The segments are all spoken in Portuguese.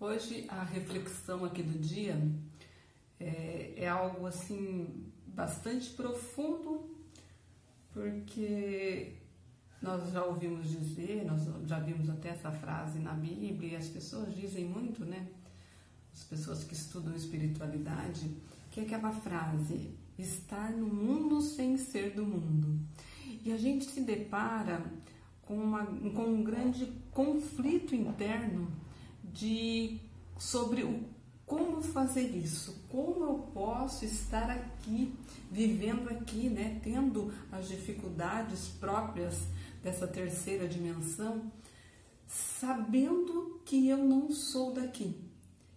Hoje a reflexão aqui do dia é algo assim bastante profundo, porque nós já ouvimos dizer, nós já vimos até essa frase na Bíblia, e as pessoas dizem muito, né? As pessoas que estudam espiritualidade, que é aquela frase, estar no mundo sem ser do mundo. E a gente se depara com um grande conflito interno sobre como fazer isso, como eu posso estar aqui, vivendo aqui, né, tendo as dificuldades próprias dessa terceira dimensão, sabendo que eu não sou daqui,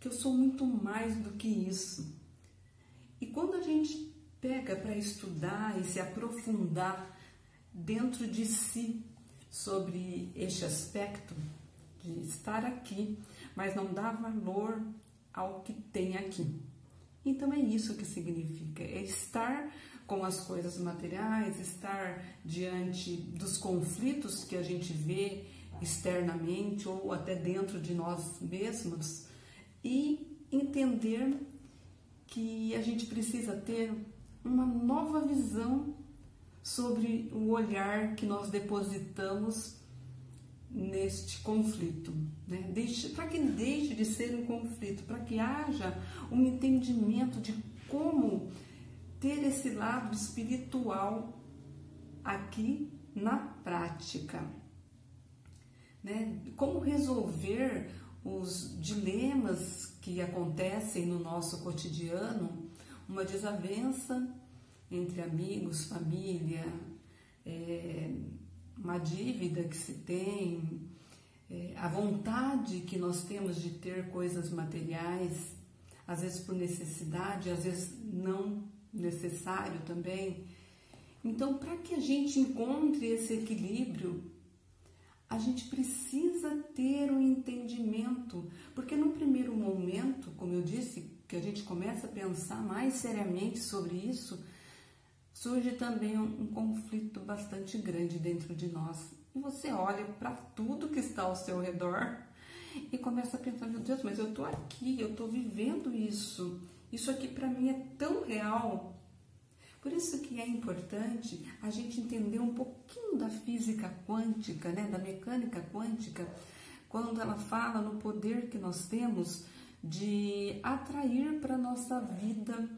que eu sou muito mais do que isso. E quando a gente pega para estudar e se aprofundar dentro de si sobre este aspecto de estar aqui, mas não dá valor ao que tem aqui. Então é isso que significa, é estar com as coisas materiais, estar diante dos conflitos que a gente vê externamente ou até dentro de nós mesmos e entender que a gente precisa ter uma nova visão sobre o olhar que nós depositamos neste conflito, né? Para que deixe de ser um conflito, para que haja um entendimento de como ter esse lado espiritual aqui na prática, né? Como resolver os dilemas que acontecem no nosso cotidiano, uma desavença entre amigos, família, uma dívida que se tem, a vontade que nós temos de ter coisas materiais, às vezes por necessidade, às vezes não necessário também. Então, para que a gente encontre esse equilíbrio, a gente precisa ter um entendimento, porque no primeiro momento, como eu disse, que a gente começa a pensar mais seriamente sobre isso, surge também um conflito bastante grande dentro de nós. E você olha para tudo que está ao seu redor e começa a pensar, meu Deus, mas eu estou aqui, eu estou vivendo isso. Isso aqui para mim é tão real. Por isso que é importante a gente entender um pouquinho da física quântica, né, da mecânica quântica, quando ela fala no poder que nós temos de atrair para a nossa vida,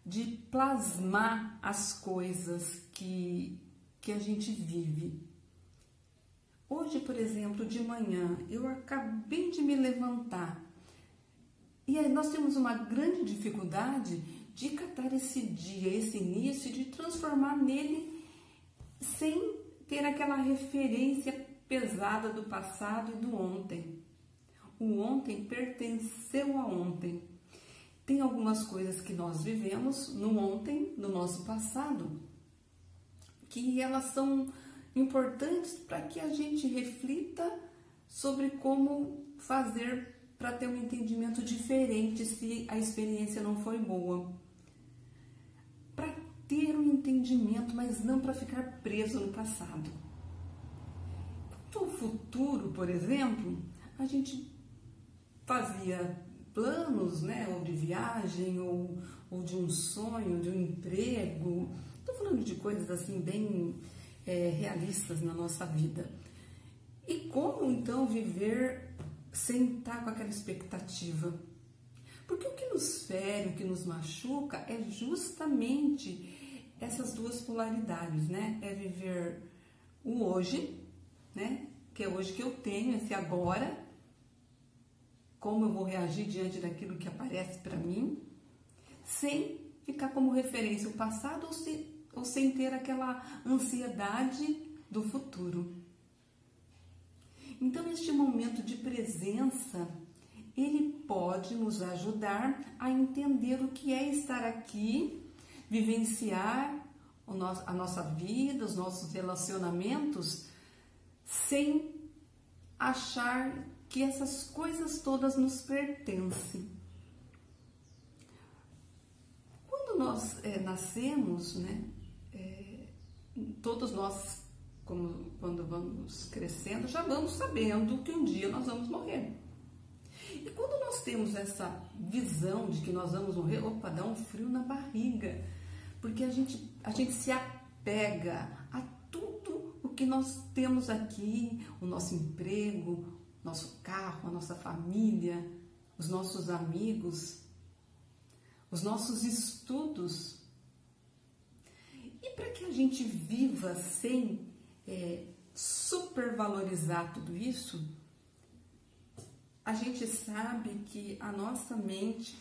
de plasmar as coisas que a gente vive. Hoje, por exemplo, de manhã, eu acabei de me levantar e aí nós temos uma grande dificuldade de catar esse dia, esse início, de transformar nele sem ter aquela referência pesada do passado e do ontem. O ontem pertenceu a ontem. Tem algumas coisas que nós vivemos no ontem, no nosso passado, que elas são importantes para que a gente reflita sobre como fazer para ter um entendimento diferente se a experiência não foi boa. Para ter um entendimento, mas não para ficar preso no passado. No futuro, por exemplo, a gente fazia planos, né, ou de viagem, ou de um sonho, de um emprego. Estou falando de coisas assim bem realistas na nossa vida. E como então viver sem estar com aquela expectativa? Porque o que nos fere, o que nos machuca é justamente essas duas polaridades, né? É viver o hoje, né? Que é hoje que eu tenho, esse agora, como eu vou reagir diante daquilo que aparece para mim, sem ficar como referência o passado ou sem ter aquela ansiedade do futuro. Então, este momento de presença, ele pode nos ajudar a entender o que é estar aqui, vivenciar a nossa vida, os nossos relacionamentos, sem achar que essas coisas todas nos pertencem. Quando nós nascemos, né, todos nós, quando vamos crescendo, já vamos sabendo que um dia nós vamos morrer. E quando nós temos essa visão de que nós vamos morrer, opa, dá um frio na barriga, porque a gente se apega a tudo o que nós temos aqui, o nosso emprego, nosso carro, a nossa família, os nossos amigos, os nossos estudos. E para que a gente viva sem supervalorizar tudo isso, a gente sabe que a nossa mente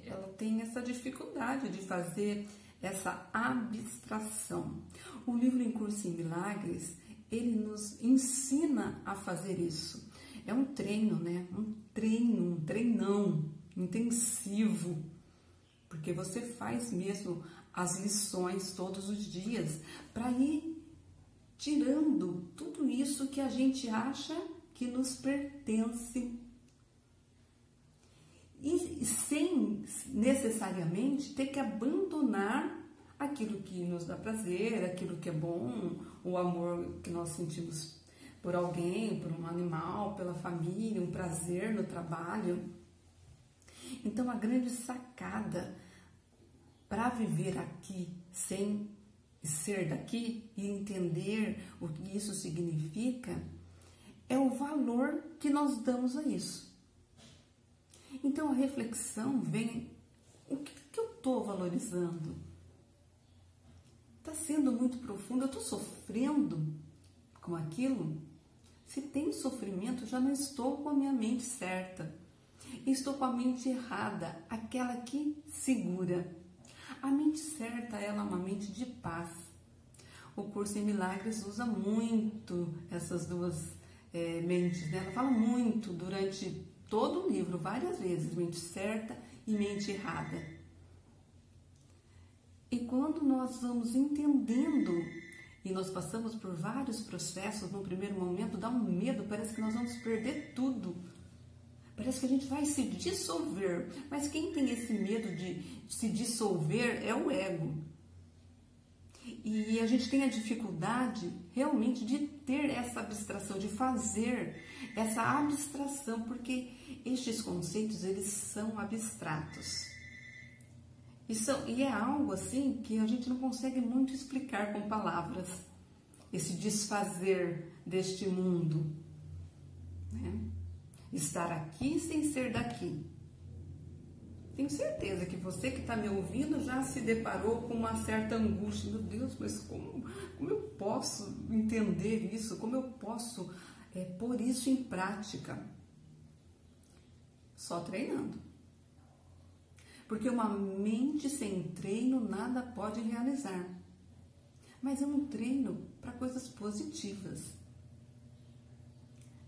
ela tem essa dificuldade de fazer essa abstração. O livro Em Curso em Milagres, ele nos ensina a fazer isso. É um treino, né? Um treinão intensivo, porque você faz mesmo as lições todos os dias para ir tirando tudo isso que a gente acha que nos pertence e sem necessariamente ter que abandonar aquilo que nos dá prazer, aquilo que é bom, o amor que nós sentimos por alguém, por um animal, pela família, um prazer no trabalho. Então, a grande sacada para viver aqui sem ser daqui e entender o que isso significa é o valor que nós damos a isso. Então, a reflexão vem, o que eu estou valorizando? Está sendo muito profundo, eu estou sofrendo com aquilo? Se tem sofrimento, já não estou com a minha mente certa. Estou com a mente errada, aquela que segura. A mente certa, ela é uma mente de paz. O Curso em Milagres usa muito essas duas mentes, né? Ela fala muito durante todo o livro, várias vezes, mente certa e mente errada. E quando nós vamos entendendo e nós passamos por vários processos, no primeiro momento dá um medo, parece que nós vamos perder tudo. Parece que a gente vai se dissolver, mas quem tem esse medo de se dissolver é o ego. E a gente tem a dificuldade realmente de ter essa abstração, de fazer essa abstração, porque estes conceitos, eles são abstratos. E é algo assim que a gente não consegue muito explicar com palavras, esse desfazer deste mundo, né? Estar aqui sem ser daqui. Tenho certeza que você que está me ouvindo já se deparou com uma certa angústia. Meu Deus, mas como eu posso entender isso? Como eu posso pôr isso em prática? Só treinando. Porque uma mente sem treino nada pode realizar. Mas é um treino para coisas positivas.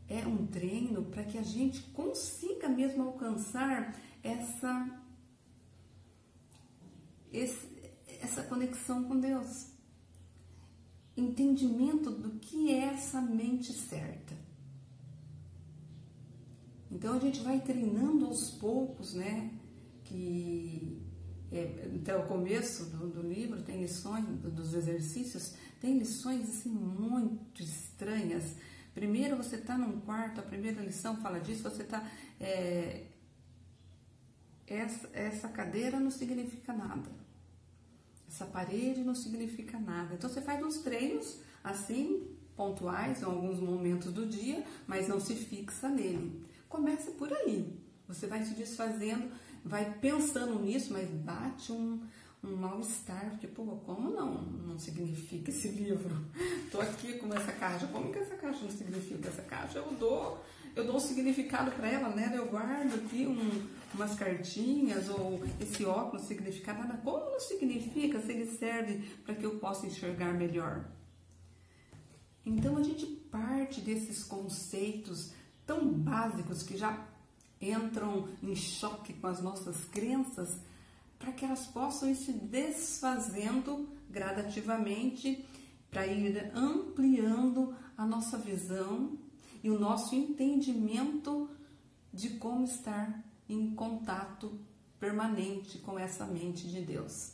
É um treino para que a gente consiga mesmo alcançar essa conexão com Deus. Entendimento do que é essa mente certa. Então a gente vai treinando aos poucos, né? Até o começo do livro tem lições dos exercícios, tem lições assim muito estranhas. Primeiro você está num quarto, a primeira lição fala disso, você está... Essa cadeira não significa nada. Essa parede não significa nada. Então você faz uns treinos assim, pontuais, em alguns momentos do dia, mas não se fixa nele. Começa por aí. Você vai se desfazendo, vai pensando nisso, mas bate um mal-estar, porque, como não significa esse livro? Tô aqui com essa caixa, como que essa caixa não significa? Essa caixa eu dou um significado para ela, né? Eu guardo aqui umas cartinhas, ou esse óculos não significa nada. Como não significa se ele serve para que eu possa enxergar melhor? Então a gente parte desses conceitos tão básicos que já entram em choque com as nossas crenças, para que elas possam ir se desfazendo gradativamente, para ir ampliando a nossa visão e o nosso entendimento de como estar em contato permanente com essa mente de Deus.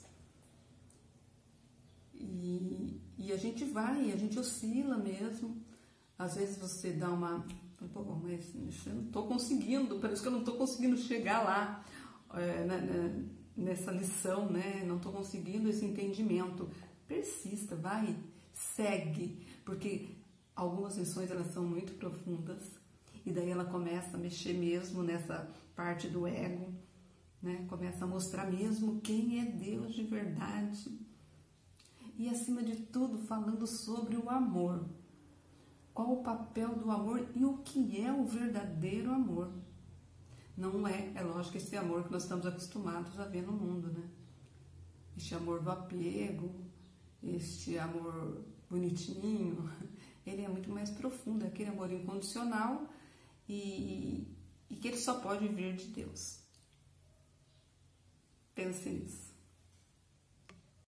E a gente oscila mesmo. Às vezes você dá uma Pô, mas eu não estou conseguindo, parece que eu não estou conseguindo chegar lá nessa lição, né? Não estou conseguindo esse entendimento. Persista, vai, segue, porque algumas lições elas são muito profundas e daí ela começa a mexer mesmo nessa parte do ego, né? Começa a mostrar mesmo quem é Deus de verdade e acima de tudo falando sobre o amor. Qual o papel do amor e o que é o verdadeiro amor? Não é lógico, esse amor que nós estamos acostumados a ver no mundo, né? Este amor do apego, este amor bonitinho, ele é muito mais profundo, é aquele amor incondicional e que ele só pode vir de Deus. Pense nisso.